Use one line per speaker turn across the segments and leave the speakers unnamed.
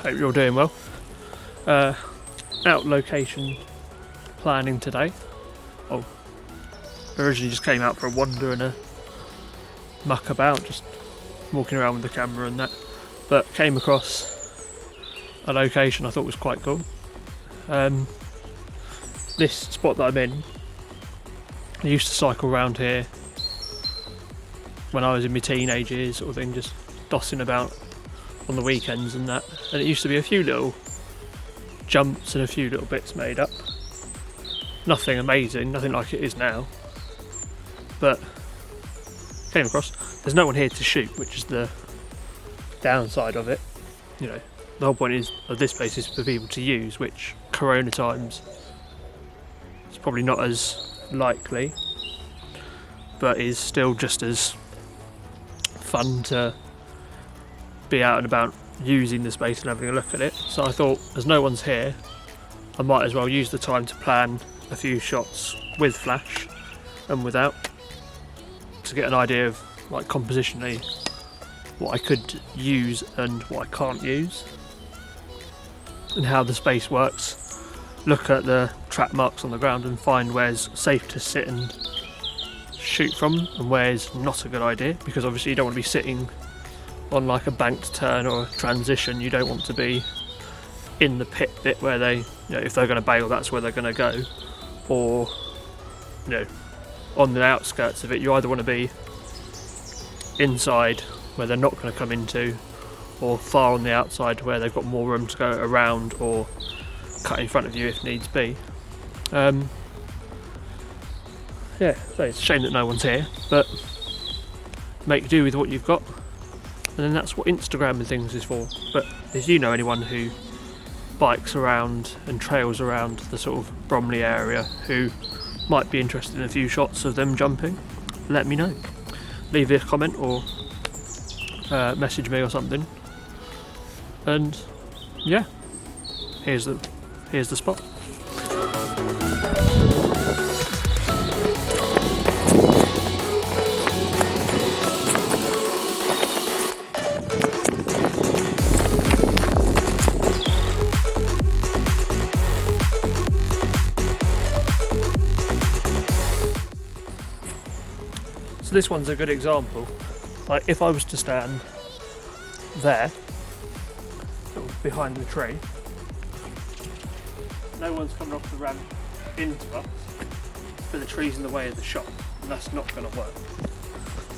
Hope you're all doing well. Out location planning today. Originally just came out for a wander and a muck about, just walking around with the camera and that. But came across a location I thought was quite cool. This spot that I'm in, I used to cycle around here when I was in my teenage years, sort of thing, just dossing about on the weekends and that. And it used to be a few little jumps and a few little bits made up. Nothing amazing, nothing like it is now. But came across, there's no one here to shoot, which is the downside of it. You know, the whole point of this place is for people to use, which Corona times is probably not as likely, but is still just as fun to be out and about using the space and having a look at it. So I thought, as no one's here, I might as well use the time to plan a few shots with flash and without, to get an idea of, like, compositionally what I could use and what I can't use and how the space works. Look at the track marks on the ground and find where's safe to sit and shoot from and where's not a good idea, because obviously you don't want to be sitting on like a banked turn or a transition. You don't want to be in the pit bit where they, you know, if they're going to bail, that's where they're going to go, or, you know, on the outskirts of it. You either want to be inside where they're not going to come into, or far on the outside where they've got more room to go around or cut in front of you if needs be. Yeah, so it's a shame that no one's here, but make do with what you've got, and then that's what Instagram and things is for. But if you know anyone who bikes around and trails around the sort of Bromley area who might be interested in a few shots of them jumping, let me know. Leave a comment or message me or something, and yeah, here's the spot. So this one's a good example. Like, if I was to stand there, sort of behind the tree, no one's coming off the ramp into us, but the tree's in the way of the shot, and that's not going to work.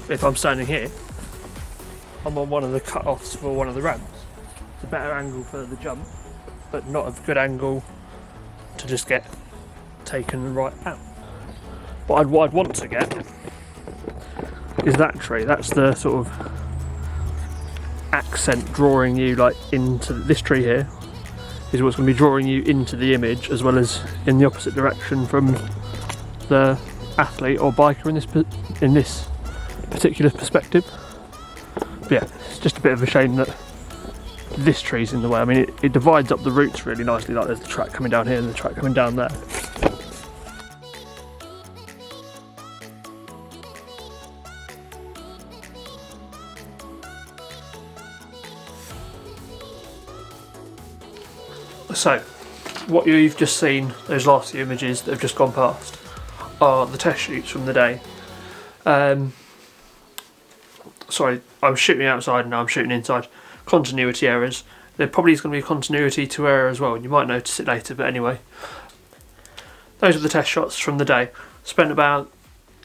If I'm standing here, I'm on one of the cut-offs for one of the ramps. It's a better angle for the jump, but not a good angle to just get taken right out. But what I'd want to get is that tree. That's the sort of accent drawing you like into this tree here is what's going to be drawing you into the image, as well as in the opposite direction from the athlete or biker in this particular perspective. But yeah, it's just a bit of a shame that this tree's in the way. I mean, it divides up the routes really nicely, like there's the track coming down here and the track coming down there. So, what you've just seen, those last few images that have just gone past, are the test shoots from the day. Sorry, I was shooting outside and now I'm shooting inside. Continuity errors. There probably is going to be a continuity to error as well, and you might notice it later, but anyway. Those are the test shots from the day. Spent about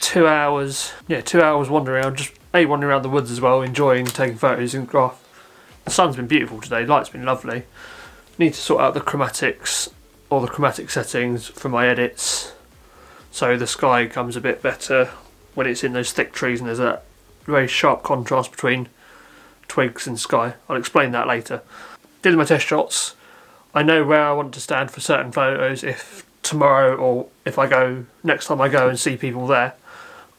2 hours wandering around, just wandering around the woods as well, enjoying taking photos and graph. The sun's been beautiful today, light's been lovely. Need to sort out the chromatics or the chromatic settings for my edits, so the sky comes a bit better when it's in those thick trees and there's a very sharp contrast between twigs and sky. I'll explain that later. Did my test shots. I know where I want to stand for certain photos. If tomorrow, or if I go next time I go and see people there,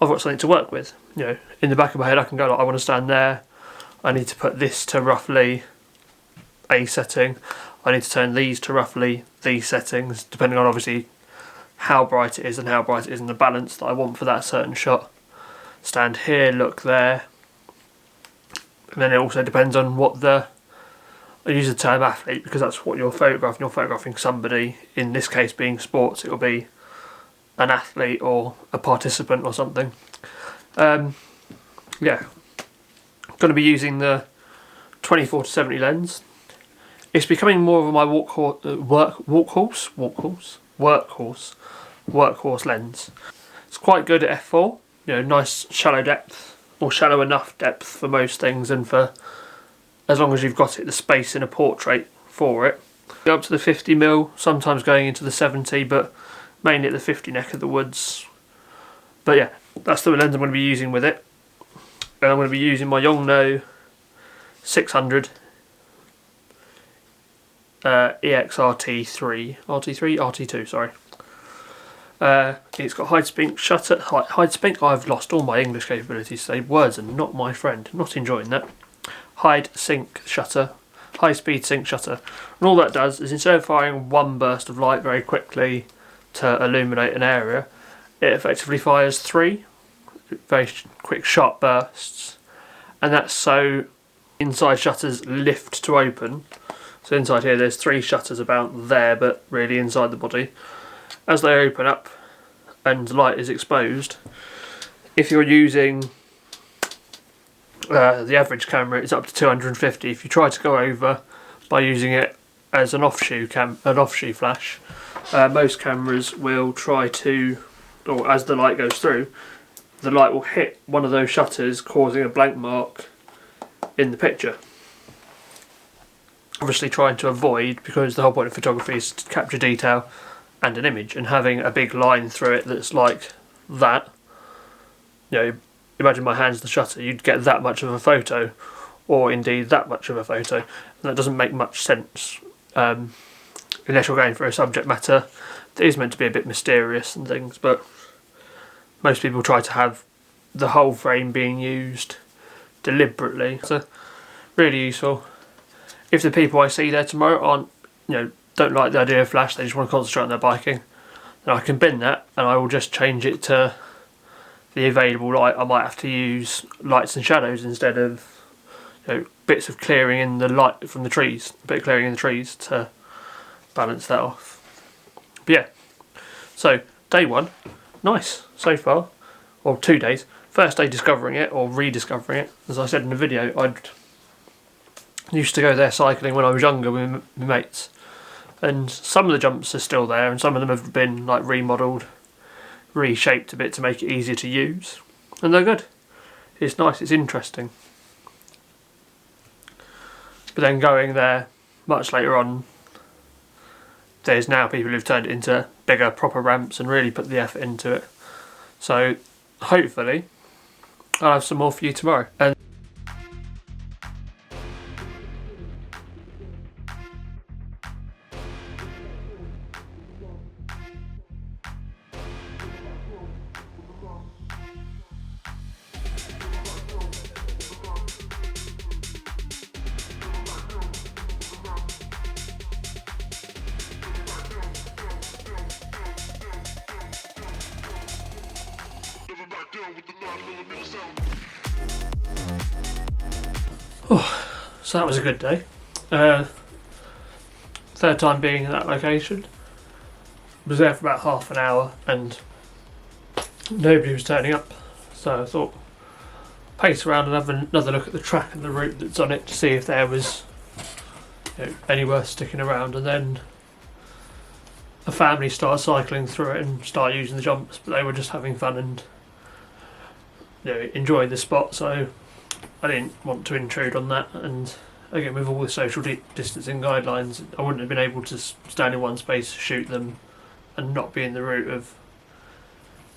I've got something to work with. You know, in the back of my head I can go like, I want to stand there, I need to put this to roughly a setting, I need to turn these to roughly these settings, depending on obviously how bright it is and the balance that I want for that certain shot. Stand here, look there, and then it also depends on what the I use the term athlete because that's what you're photographing. You're photographing somebody, in this case being sports, it'll be an athlete or a participant or something. Yeah, going to be using the 24-70 lens. It's becoming more of my workhorse lens. It's quite good at f4. You know, nice shallow depth, or shallow enough depth for most things, and for as long as you've got the space in a portrait for it. Go up to the 50mm, sometimes going into the 70, but mainly at the 50 neck of the woods. But yeah, that's the lens I'm going to be using with it. And I'm going to be using my Yongnuo 600 RT2, sorry. It's got hide sync shutter. Hide sync. I've lost all my English capabilities today. Words are not my friend. Not enjoying that. Hide sync shutter. High speed sync shutter. And all that does is, instead of firing one burst of light very quickly to illuminate an area, it effectively fires 3 very quick sharp bursts, and that's so inside shutters lift to open. So inside here there's 3 shutters about there, but really inside the body. As they open up and light is exposed, if you're using the average camera, it's up to 250. If you try to go over by using it as an offshoot flash, most cameras will try to, or as the light goes through, the light will hit one of those shutters, causing a blank mark in the picture. Obviously trying to avoid, because the whole point of photography is to capture detail and an image, and having a big line through it that's like that, you know, imagine my hand's the shutter, you'd get that much of a photo, or indeed that much of a photo, and that doesn't make much sense unless you're going for a subject matter that is meant to be a bit mysterious and things. But most people try to have the whole frame being used deliberately. So really useful. If the people I see there tomorrow aren't, you know, don't like the idea of flash, they just want to concentrate on their biking, then I can bin that and I will just change it to the available light. I might have to use lights and shadows instead of, you know, bits of clearing in the light from the trees, a bit of clearing in the trees to balance that off. But yeah, so day 1, nice so far, or 2 days. First day discovering it, or rediscovering it. As I said in the video, I used to go there cycling when I was younger with my mates, and some of the jumps are still there, and some of them have been like remodelled, reshaped a bit to make it easier to use, and they're good. It's nice, it's interesting. But then going there much later on, there's now people who've turned it into bigger proper ramps and really put the effort into it. So hopefully I'll have some more for you tomorrow. And so that was a good day. Third time being in that location. Was there for about half an hour and nobody was turning up, so I thought pace around and have another look at the track and the route that's on it to see if there was, you know, any worth sticking around. And then a family started cycling through it and started using the jumps, but they were just having fun and, you know, enjoying the spot, so I didn't want to intrude on that. And again, with all the social distancing guidelines, I wouldn't have been able to stand in one space, shoot them and not be in the route of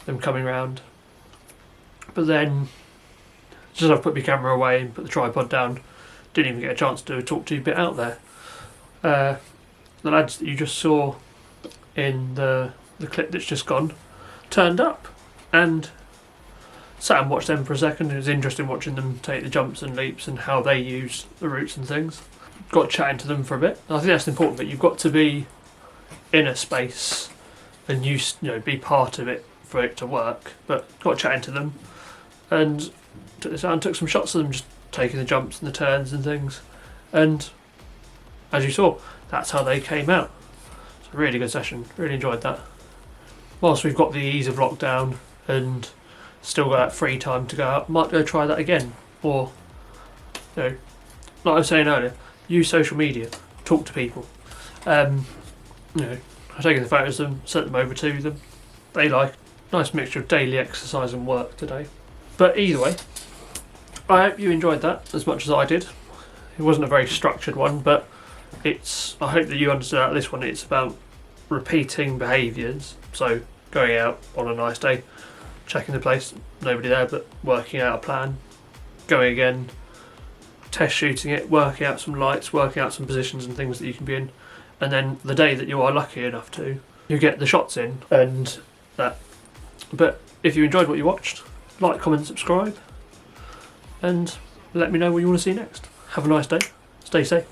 them coming round. But then just I've put my camera away and put the tripod down, didn't even get a chance to do a talk to you bit out there. The lads that you just saw in the clip that's just gone turned up, and sat and watched them for a second. It was interesting watching them take the jumps and leaps and how they use the routes and things. Got chatting to them for a bit. I think that's the important bit. You've got to be in a space and you know, be part of it for it to work. But got chatting to them and took some shots of them just taking the jumps and the turns and things. And as you saw, that's how they came out. It's a really good session, really enjoyed that. Whilst we've got the ease of lockdown and still got that free time to go out, might go try that again. Or, you know, like I was saying earlier, use social media, talk to people. You know, I've taken the photos of them, sent them over to them. They like nice mixture of daily exercise and work today. But either way, I hope you enjoyed that as much as I did. It wasn't a very structured one, but I hope that you understood out of this one, it's about repeating behaviours. So going out on a nice day, checking the place, nobody there, but working out a plan, going again, test shooting it, working out some lights, working out some positions and things that you can be in, and then the day that you are lucky enough to, you get the shots in and that. But if you enjoyed what you watched, like, comment, subscribe, and let me know what you want to see next. Have a nice day. Stay safe.